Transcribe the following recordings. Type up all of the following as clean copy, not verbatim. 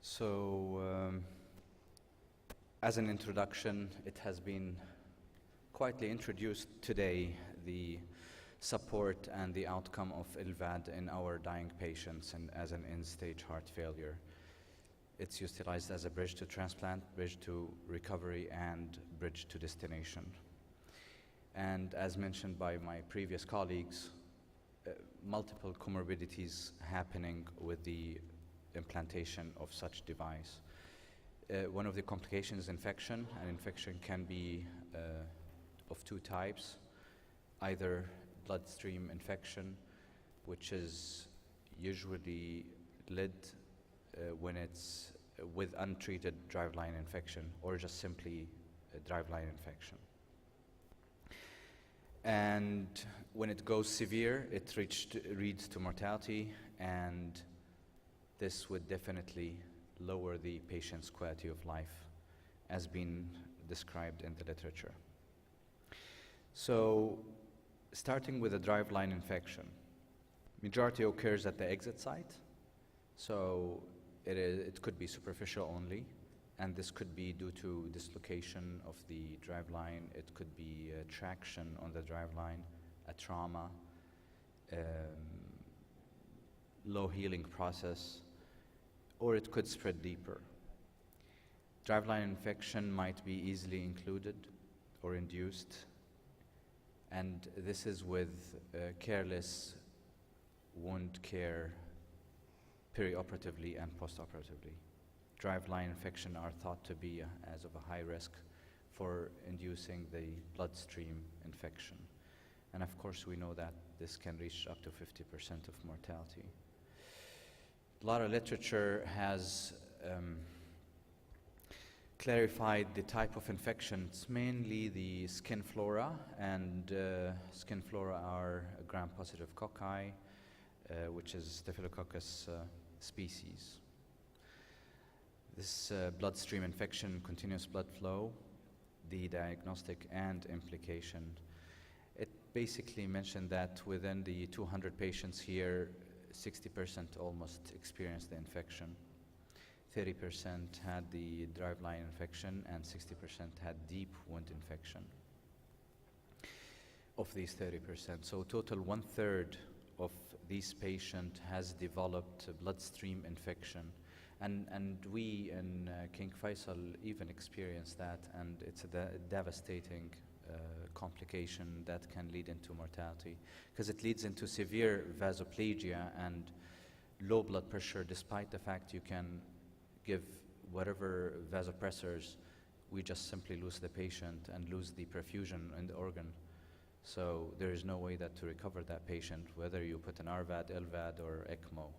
So, as an introduction, it has been quietly introduced today, the support and the outcome of LVAD in our dying patients and as an end-stage heart failure. It's utilized as a bridge to transplant, bridge to recovery, and bridge to destination. And as mentioned by my previous colleagues, multiple comorbidities happening with the implantation of such device. One of the complications is infection, and infection can be of two types, either bloodstream infection, which is usually led when it's with untreated driveline infection, or just simply a driveline infection. And when it goes severe, it leads to mortality, and this would definitely lower the patient's quality of life, as been described in the literature. So, starting with a driveline infection, majority occurs at the exit site. So it could be superficial only, and this could be due to dislocation of the driveline. It could be traction on the driveline, a trauma, low healing process, or it could spread deeper. Driveline infection might be easily included or induced, and this is with careless wound care perioperatively and postoperatively. Driveline infection are thought to be as of a high risk for inducing the bloodstream infection. And of course, we know that this can reach up to 50% of mortality. A lot of literature has clarified the type of infections, mainly the skin flora, and skin flora are gram-positive cocci, which is Staphylococcus species. This bloodstream infection, continuous blood flow, the diagnostic and implication. It basically mentioned that within the 200 patients here, 60% almost experienced the infection. 30% had the driveline infection, and 60% had deep wound infection of these 30%. So total 1/3 of these patients has developed bloodstream infection. And we in King Faisal even experienced that, and it's a devastating complication that can lead into mortality, because it leads into severe vasoplegia and low blood pressure, despite the fact you can give whatever vasopressors. We just simply lose the patient and lose the perfusion in the organ. So there is no way that to recover that patient, whether you put an RVAD, LVAD, or ECMO.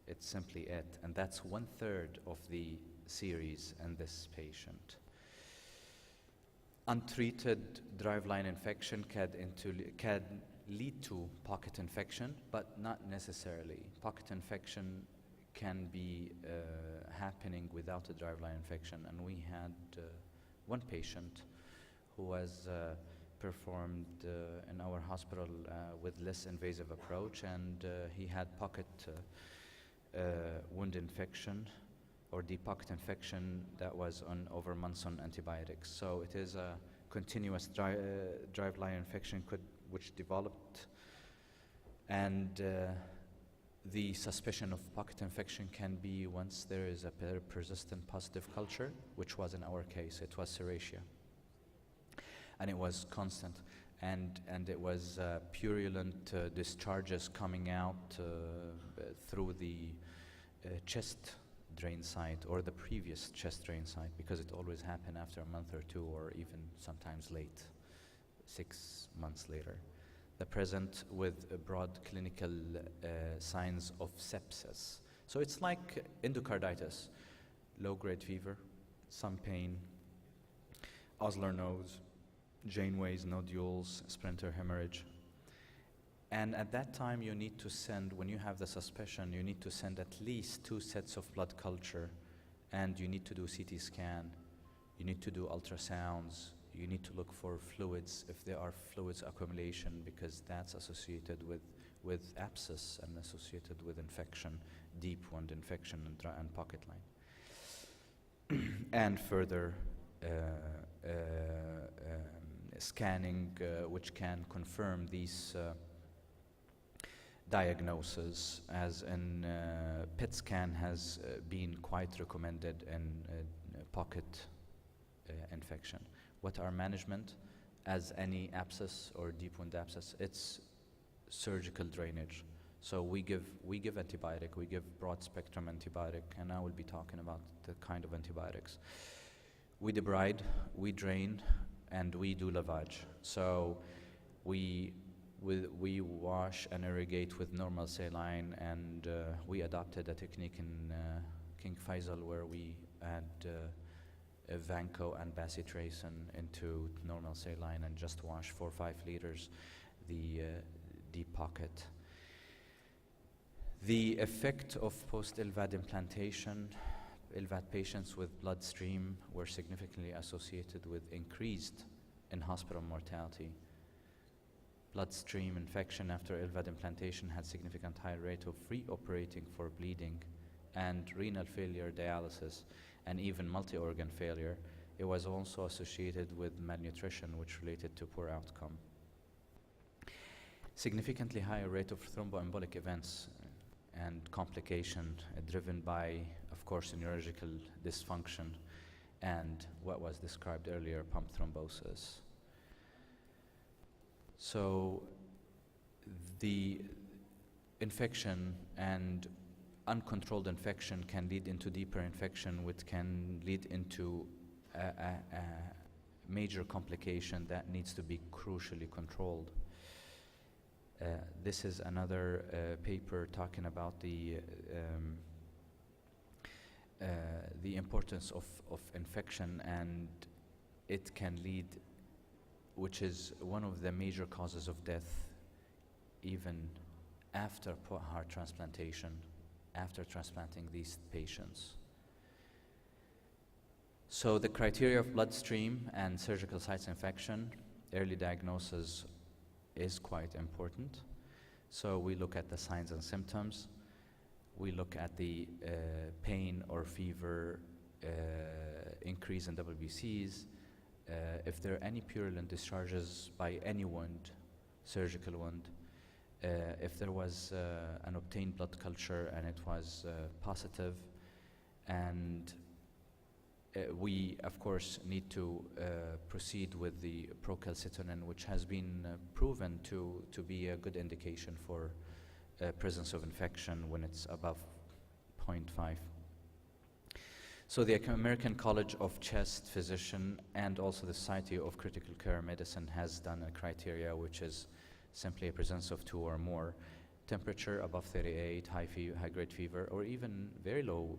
It's simply it. And that's 1/3 of the series in this patient. Untreated driveline infection can lead to pocket infection, but not necessarily. Pocket infection can be happening without a driveline infection. And we had one patient who was performed in our hospital with less invasive approach, and he had pocket wound infection, or deep pocket infection that was over months on antibiotics. So it is a continuous driveline infection which developed, and the suspicion of pocket infection can be once there is a persistent positive culture, which was in our case, it was serratia. And it was constant, and it was purulent discharges coming out through the chest drain site or the previous chest drain site, because it always happened after a month or two, or even sometimes late, 6 months later. They're present with broad clinical signs of sepsis. So it's like endocarditis, low-grade fever, some pain, Osler nose, Janeway's nodules, splinter hemorrhage. And at that time, you need to send, when you have the suspicion, you need to send at least 2 sets of blood culture, and you need to do CT scan, you need to do ultrasounds, you need to look for fluids, if there are fluids accumulation, because that's associated with abscess and associated with infection, deep wound infection and pocket line. and further scanning, which can confirm these diagnosis, as in PET scan has been quite recommended in pocket infection. What are management? As any abscess or deep wound abscess, it's surgical drainage. So we give antibiotic, we give broad spectrum antibiotic, and I will be talking about the kind of antibiotics. We debride, we drain, and we do lavage. So we wash and irrigate with normal saline, and we adopted a technique in King Faisal where we add Vanco and bacitracin into normal saline and just wash 4 or 5 liters the deep pocket. The effect of post-LVAD implantation, LVAD patients with bloodstream were significantly associated with increased in-hospital mortality. Bloodstream infection after LVAD implantation had significant high rate of reoperating for bleeding and renal failure, dialysis, and even multi-organ failure. It was also associated with malnutrition, which related to poor outcome. Significantly higher rate of thromboembolic events and complication driven by, of course, neurological dysfunction and what was described earlier, pump thrombosis. So the infection and uncontrolled infection can lead into deeper infection, which can lead into a major complication that needs to be crucially controlled. This is another paper talking about the importance of infection, and it can lead, which is one of the major causes of death even after heart transplantation, after transplanting these patients. So the criteria of bloodstream and surgical sites infection, early diagnosis is quite important. So we look at the signs and symptoms. We look at the pain or fever, increase in WBCs, if there are any purulent discharges by any wound, surgical wound, if there was an obtained blood culture and it was positive, and we, of course, need to proceed with the procalcitonin, which has been proven to be a good indication for presence of infection when it's above 0.5. So the American College of Chest Physician and also the Society of Critical Care Medicine has done a criteria, which is simply a presence of 2 or more, temperature above 38, high-grade fever, or even very low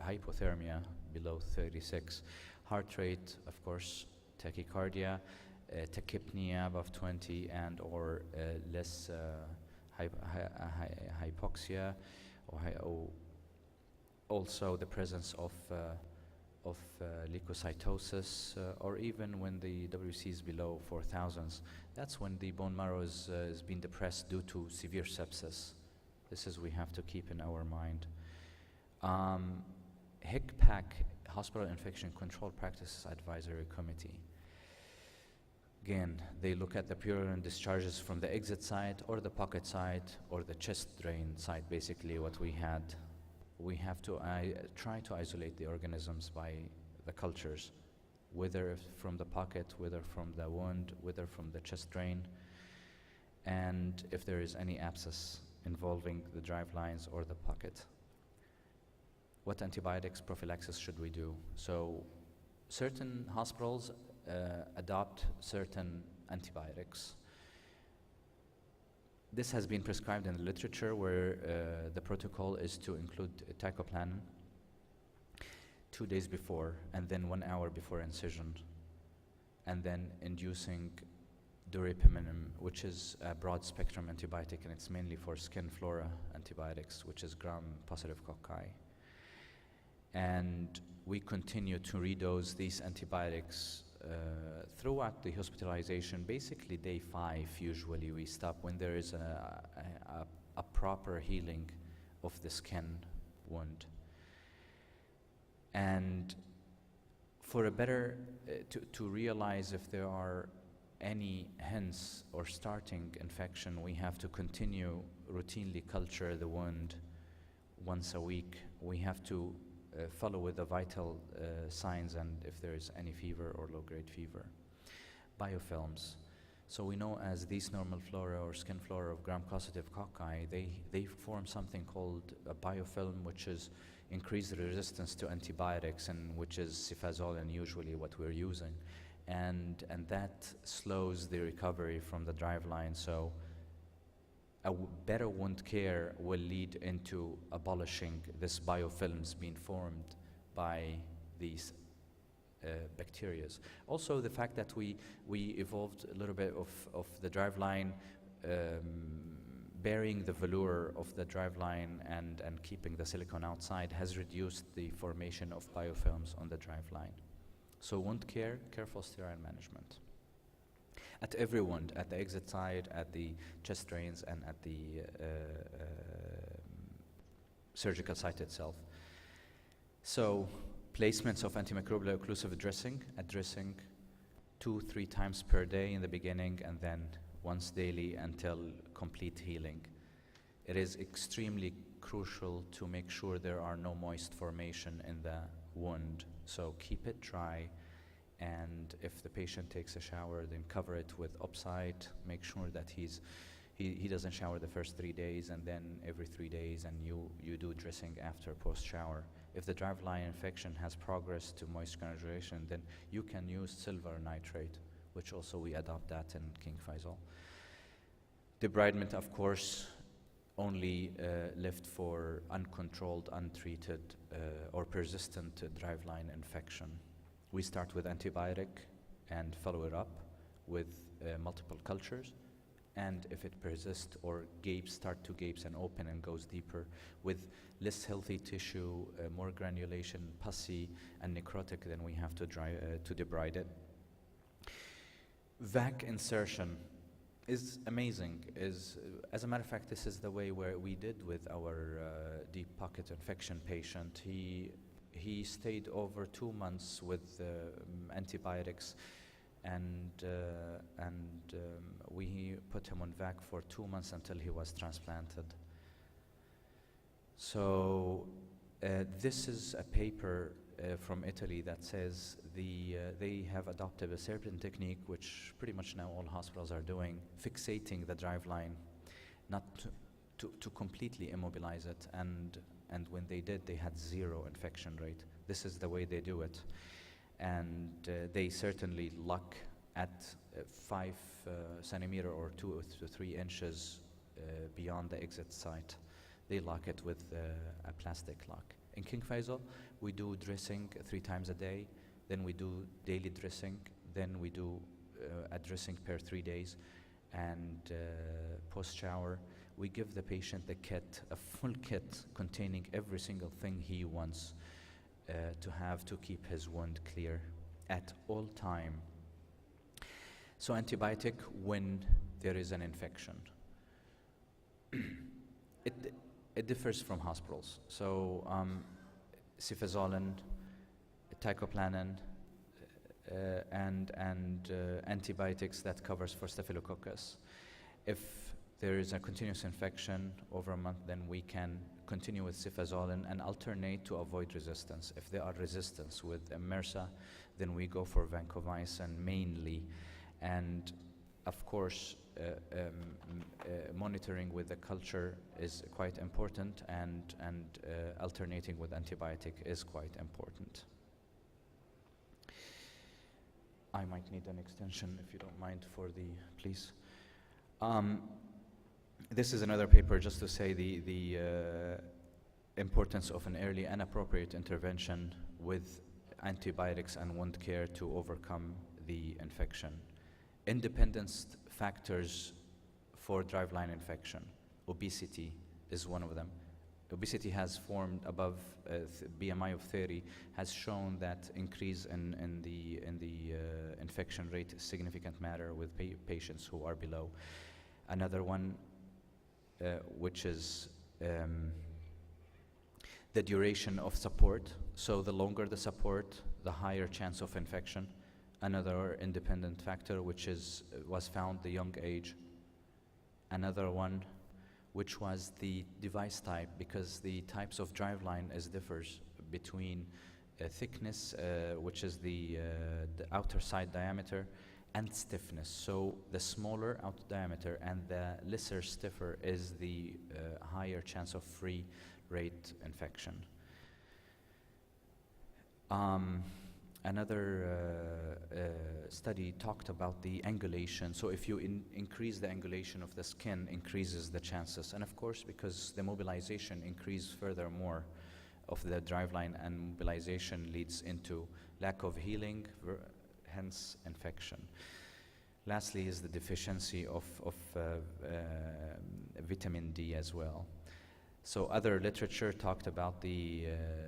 hypothermia below 36. Heart rate, of course, tachycardia, tachypnea above 20, and or less hypoxia, or also the presence of leukocytosis, or even when the WC is below 4,000. That's when the bone marrow is being depressed due to severe sepsis. This is we have to keep in our mind. HICPAC, Hospital Infection Control Practices Advisory Committee. Again, they look at the purulent discharges from the exit site or the pocket site or the chest drain site, basically what we had. We have to try to isolate the organisms by the cultures, whether from the pocket, whether from the wound, whether from the chest drain, and if there is any abscess involving the drive lines or the pocket. What antibiotics prophylaxis should we do? So certain hospitals adopt certain antibiotics. This has been prescribed in the literature where the protocol is to include teicoplanin 2 days before and then 1 hour before incision, and then inducing duripiminum, which is a broad spectrum antibiotic, and it's mainly for skin flora antibiotics, which is gram-positive cocci. And we continue to redose these antibiotics throughout the hospitalization. Basically day 5 usually we stop when there is a proper healing of the skin wound. And for a better, to realize if there are any hints or starting infection, we have to continue routinely culture the wound once a week. We have to follow with the vital signs and if there is any fever or low-grade fever. Biofilms. So we know as these normal flora or skin flora of gram-positive cocci, they form something called a biofilm, which is increased resistance to antibiotics, and which is cefazolin usually what we're using. And that slows the recovery from the Driveline. So better wound care will lead into abolishing this biofilms being formed by these bacteria. Also, the fact that we evolved a little bit of the Driveline, burying the velour of the Driveline and keeping the silicone outside has reduced the formation of biofilms on the Driveline. So wound care, careful sterile management. At every wound, at the exit side, at the chest drains, and at the surgical site itself. So placements of antimicrobial occlusive dressing, a dressing 2-3 times per day in the beginning, and then once daily until complete healing. It is extremely crucial to make sure there are no moist formation in the wound. So keep it dry, and if the patient takes a shower, then cover it with Opsite. Make sure that he doesn't shower the first 3 days, and then every 3 days, and you do dressing after post-shower. If the Driveline infection has progressed to moist granulation, then you can use silver nitrate, which also we adopt that in King Faisal. Debridement, of course, only left for uncontrolled, untreated, or persistent Driveline infection. We start with antibiotic and follow it up with multiple cultures. And if it persists or gapes, start to gapes and open and goes deeper with less healthy tissue, more granulation, pussy, and necrotic, then we have to debride it. VAC insertion is amazing. As a matter of fact, this is the way where we did with our deep pocket infection patient. He stayed over 2 months with antibiotics, and we put him on VAC for 2 months until he was transplanted. So this is a paper from Italy that says they have adopted a certain technique, which pretty much now all hospitals are doing, fixating the Driveline, not to completely immobilize it. And when they did, they had 0 infection rate. This is the way they do it. And they certainly lock at 5 centimeter or 2 to 3 inches beyond the exit site. They lock it with a plastic lock. In King Faisal, we do dressing 3 times a day, then we do daily dressing, then we do a dressing per 3 days, and post-shower, we give the patient the kit, a full kit containing every single thing he wants to have to keep his wound clear at all time. So antibiotic when there is an infection. It differs from hospitals. So cefazolin, teicoplanin, and antibiotics that covers for Staphylococcus. If there is a continuous infection over a month, then we can continue with cefazolin and alternate to avoid resistance. If there are resistance with MRSA, then we go for vancomycin mainly. And of course, monitoring with the culture is quite important, and alternating with antibiotic is quite important. I might need an extension, if you don't mind, for the, please. This is another paper just to say the importance of an early and appropriate intervention with antibiotics and wound care to overcome the infection. Independent factors for Driveline infection. Obesity is one of them. Obesity has formed above BMI of 30, has shown that increase in the infection rate is significant matter with patients who are below. Another one, which is The duration of support, so the longer the support, the higher chance of infection. Another independent factor which was found the young age. Another one which was the device type, because the types of driveline differs between thickness, which is the outer side diameter, and stiffness. So the smaller outer diameter and the lesser stiffer is the higher chance of free rate infection. Another study talked about the angulation. So if you increase the angulation of the skin, increases the chances. And of course, because the mobilization increases furthermore of the driveline, and mobilization leads into lack of healing, hence infection. Lastly is the deficiency of vitamin D as well. So other literature talked about the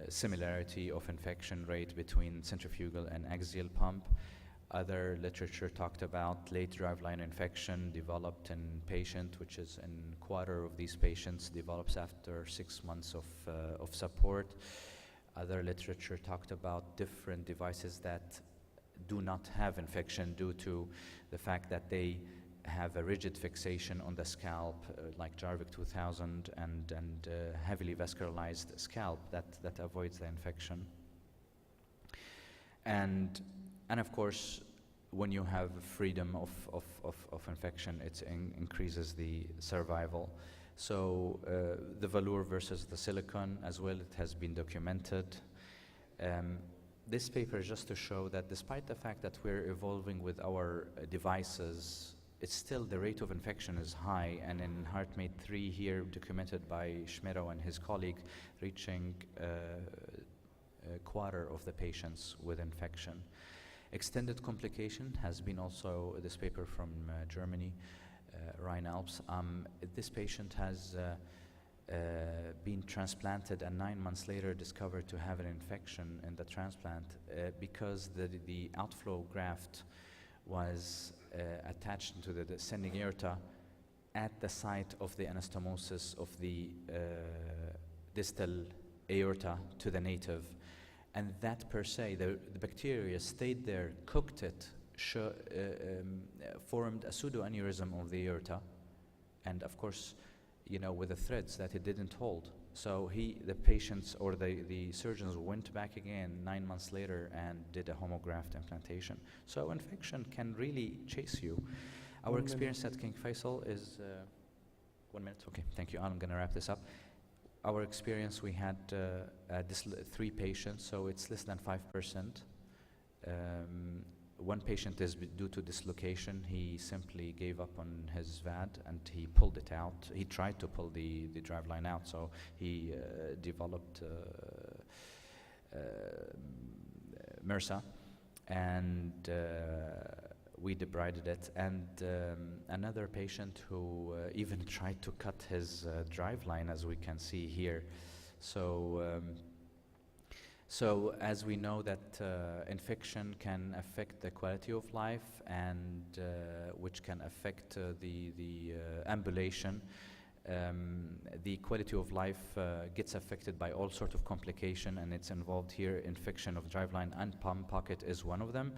similarity of infection rate between centrifugal and axial pump. Other literature talked about late driveline infection developed in patient, which is in quarter of these patients develops after 6 months of support. Other literature talked about different devices that do not have infection due to the fact that they have a rigid fixation on the scalp, like Jarvik 2000, and heavily vascularized scalp that avoids the infection. And of course, when you have freedom of infection, it increases the survival. So the velour versus the silicone as well, it has been documented. This paper is just to show that despite the fact that we're evolving with our devices, it's still the rate of infection is high, and in HeartMate 3 here, documented by Schmero and his colleague, reaching a quarter of the patients with infection. Extended complication has been also, this paper from Germany, Rhine-Alps. This patient has been transplanted and 9 months later discovered to have an infection in the transplant because the outflow graft was attached to the descending aorta at the site of the anastomosis of the distal aorta to the native. And that per se, the bacteria stayed there, cooked it, formed a pseudoaneurysm of the aorta, and of course, you know, with the threads that it didn't hold. So the patients or the surgeons went back again 9 months later and did a homograft implantation. So infection can really chase you. Our experience at King Faisal is, 1 minute, okay, thank you. I'm gonna wrap this up. Our experience, we had 3 patients, so it's less than 5%. One patient is due to dislocation. He simply gave up on his VAD and he pulled it out. He tried to pull the driveline out, so he developed MRSA, and we debrided it. And another patient who even tried to cut his driveline, as we can see here. So as we know that infection can affect the quality of life, and which can affect the ambulation, the quality of life gets affected by all sorts of complication, and it's involved here. Infection of driveline and pump pocket is one of them.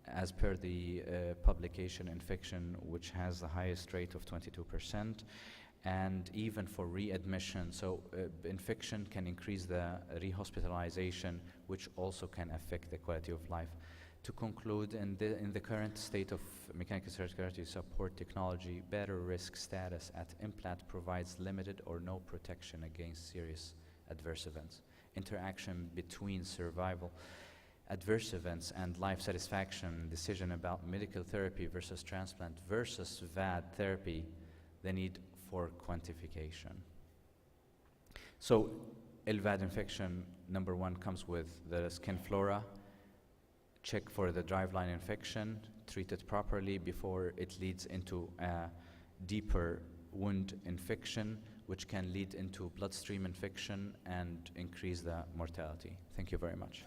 As per the publication, infection which has the highest rate of 22%. And even for readmission, so infection can increase the rehospitalization, which also can affect the quality of life. To conclude, in the current state of mechanical circulatory support technology, better risk status at implant provides limited or no protection against serious adverse events. Interaction between survival, adverse events, and life satisfaction, decision about medical therapy versus transplant versus VAD therapy, the need for quantification. So LVAD infection, number 1, comes with the skin flora. Check for the driveline infection, treat it properly before it leads into a deeper wound infection, which can lead into bloodstream infection and increase the mortality. Thank you very much.